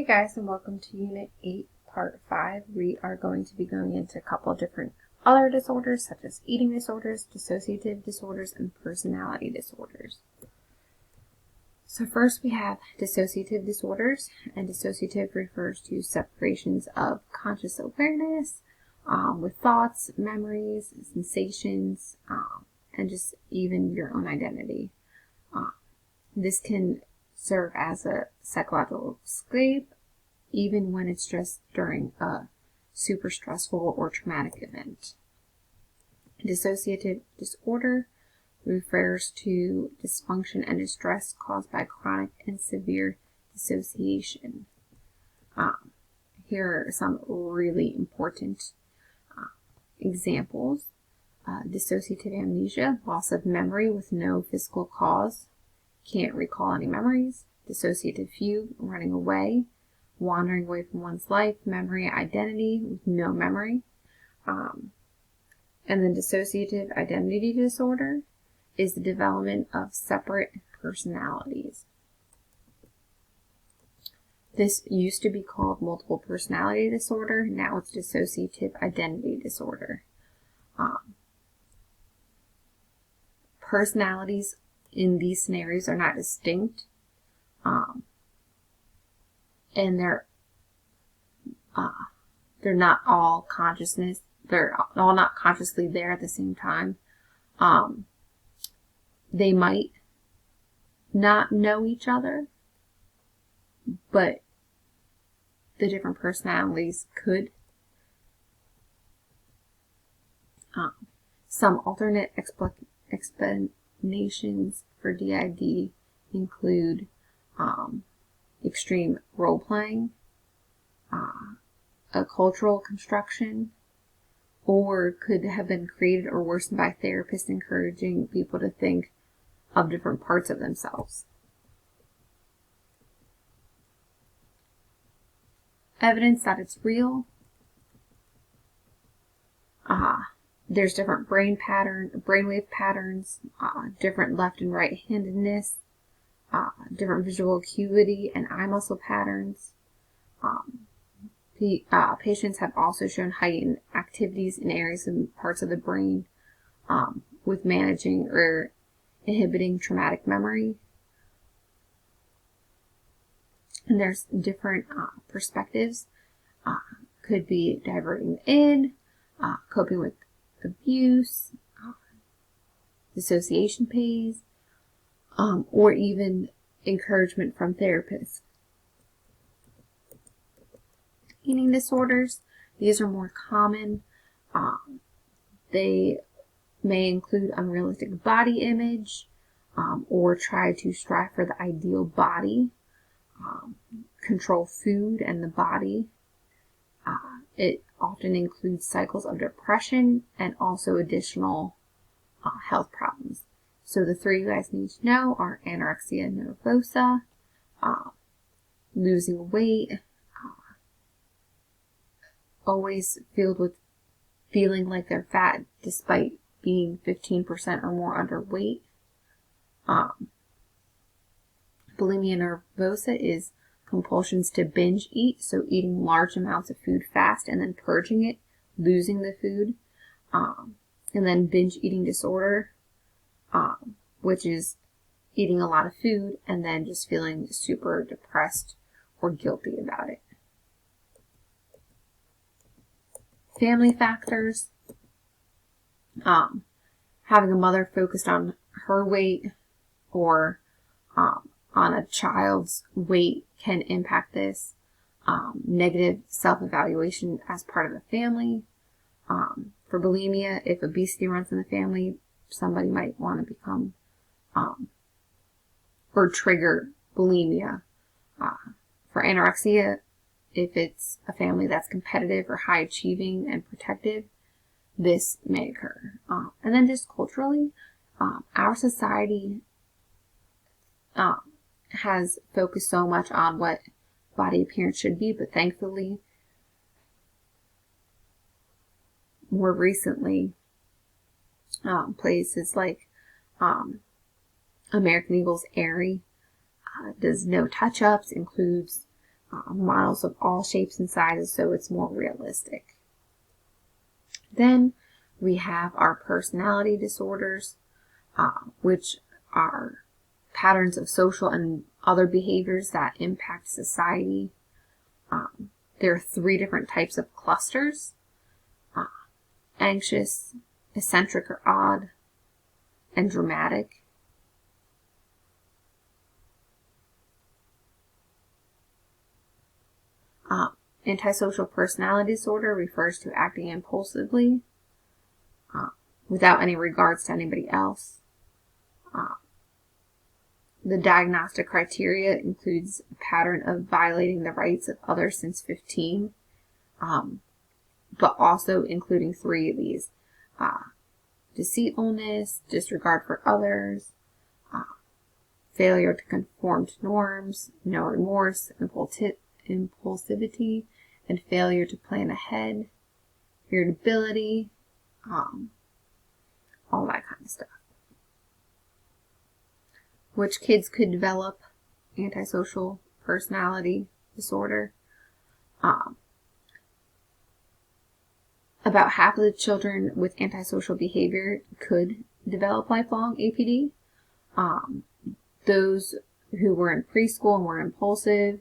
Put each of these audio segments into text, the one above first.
Hey guys, and welcome to Unit 8, Part 5. We are going to be going into a couple of different other disorders, such as eating disorders, dissociative disorders, and personality disorders. So first we have dissociative disorders, and dissociative refers to separations of conscious awareness with thoughts, memories, sensations, and just even your own identity. This can serve as a psychological escape, even when it's just during a super stressful or traumatic event. Dissociative disorder refers to dysfunction and distress caused by chronic and severe dissociation. Here are some really important examples. Dissociative amnesia, loss of memory with no physical cause, can't recall any memories. Dissociative fugue, running away, wandering away from one's life, memory, identity with no memory. And then dissociative identity disorder is the development of separate personalities. This used to be called multiple personality disorder. Now it's dissociative identity disorder. Personalities in these scenarios are not distinct, and they're not all consciousness. They're all not consciously there at the same time. They might not know each other, but the different personalities could. Some alternate explanations for DID include extreme role-playing, a cultural construction, or could have been created or worsened by therapists encouraging people to think of different parts of themselves. Evidence that it's real. There's different brainwave patterns, different left and right-handedness, different visual acuity and eye muscle patterns. Patients have also shown heightened activities in areas and parts of the brain with managing or inhibiting traumatic memory. And there's different perspectives. Could be diverting the id, coping with abuse, dissociation phase, or even encouragement from therapists. Eating disorders, these are more common. They may include unrealistic body image, or try to strive for the ideal body, control food and the body. It often includes cycles of depression and also additional health problems. So the three you guys need to know are anorexia nervosa, losing weight, always filled with feeling like they're fat despite being 15% or more underweight. Bulimia nervosa is compulsions to binge eat, so eating large amounts of food fast and then purging it, losing the food. And then binge eating disorder, which is eating a lot of food and then just feeling super depressed or guilty about it. Family factors. Having a mother focused on her weight or on a child's weight can impact this. Negative self-evaluation as part of the family. For bulimia, if obesity runs in the family, somebody might want to become or trigger bulimia. For anorexia, if it's a family that's competitive or high achieving and protective, this may occur. And then just culturally, our society has focused so much on what body appearance should be, but thankfully, more recently, places like American Eagle's Aerie does no touch-ups, includes models of all shapes and sizes, so it's more realistic. Then we have our personality disorders, which are patterns of social and other behaviors that impact society. There are 3 different types of clusters: anxious, eccentric or odd, and dramatic. Antisocial personality disorder refers to acting impulsively without any regards to anybody else. The diagnostic criteria includes a pattern of violating the rights of others since 15, but also including 3 of these: deceitfulness, disregard for others, failure to conform to norms, no remorse, impulsivity, and failure to plan ahead, irritability, all that kind of stuff. Which kids could develop antisocial personality disorder? About half of the children with antisocial behavior could develop lifelong APD. Those who were in preschool and were impulsive,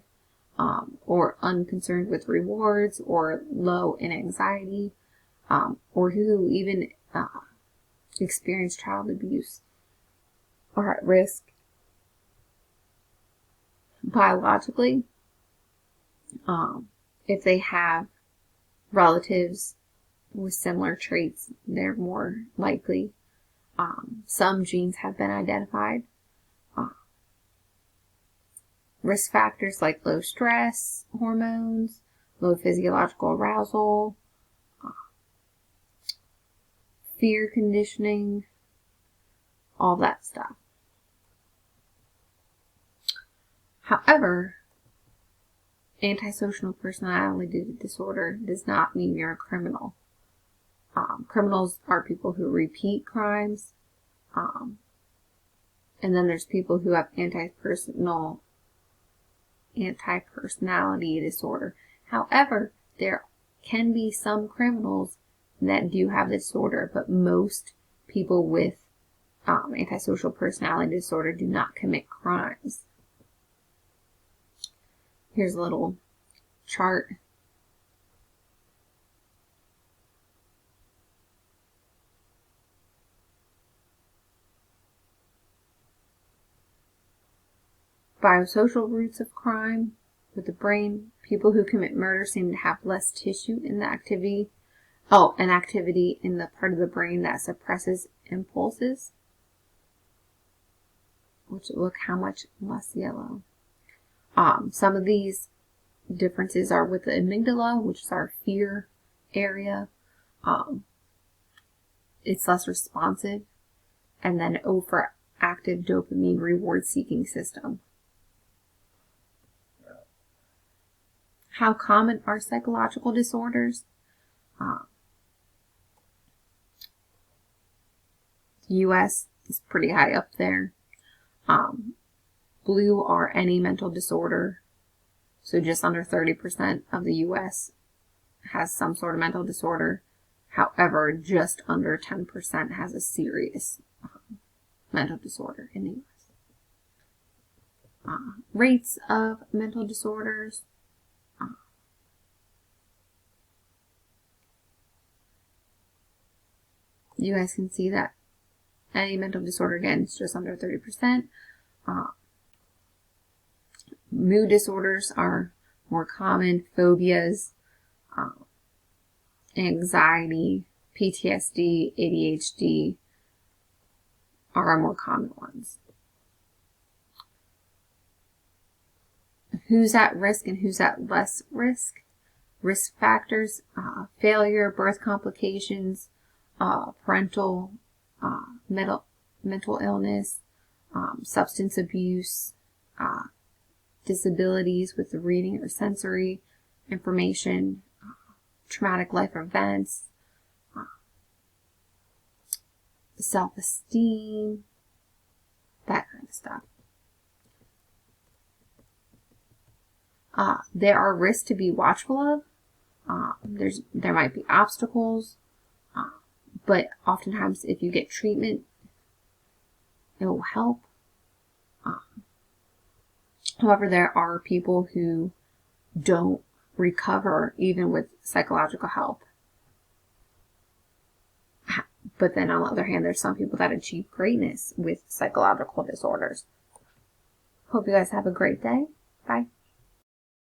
or unconcerned with rewards, or low in anxiety, or who even experienced child abuse, are at risk. Biologically, if they have relatives with similar traits, they're more likely. Some genes have been identified. Risk factors like low stress hormones, low physiological arousal, fear conditioning, all that stuff. However, antisocial personality disorder does not mean you're a criminal. Criminals are people who repeat crimes, and then there's people who have anti-personality disorder. However, there can be some criminals that do have the disorder, but most people with antisocial personality disorder do not commit crimes. Here's a little chart. Biosocial roots of crime with the brain. People who commit murder seem to have less tissue in the activity. An activity in the part of the brain that suppresses impulses. Which, look how much less yellow. Some of these differences are with the amygdala, which is our fear area. It's less responsive. And then overactive dopamine reward-seeking system. How common are psychological disorders? The U.S. is pretty high up there. Blue are any mental disorder. So just under 30% of the U.S. has some sort of mental disorder. However, just under 10% has a serious mental disorder in the U.S. Rates of mental disorders. You guys can see that any mental disorder, again, is just under 30%. Mood disorders are more common. Phobias, anxiety, PTSD, ADHD are our more common ones. Who's at risk and who's at less risk? Risk factors: failure, birth complications, parental, mental illness, substance abuse, disabilities with the reading or sensory information, traumatic life events, self-esteem, that kind of stuff. There are risks to be watchful of. There might be obstacles, but oftentimes if you get treatment, it will help. However, there are people who don't recover even with psychological help. But then on the other hand, there's some people that achieve greatness with psychological disorders. Hope you guys have a great day. Bye.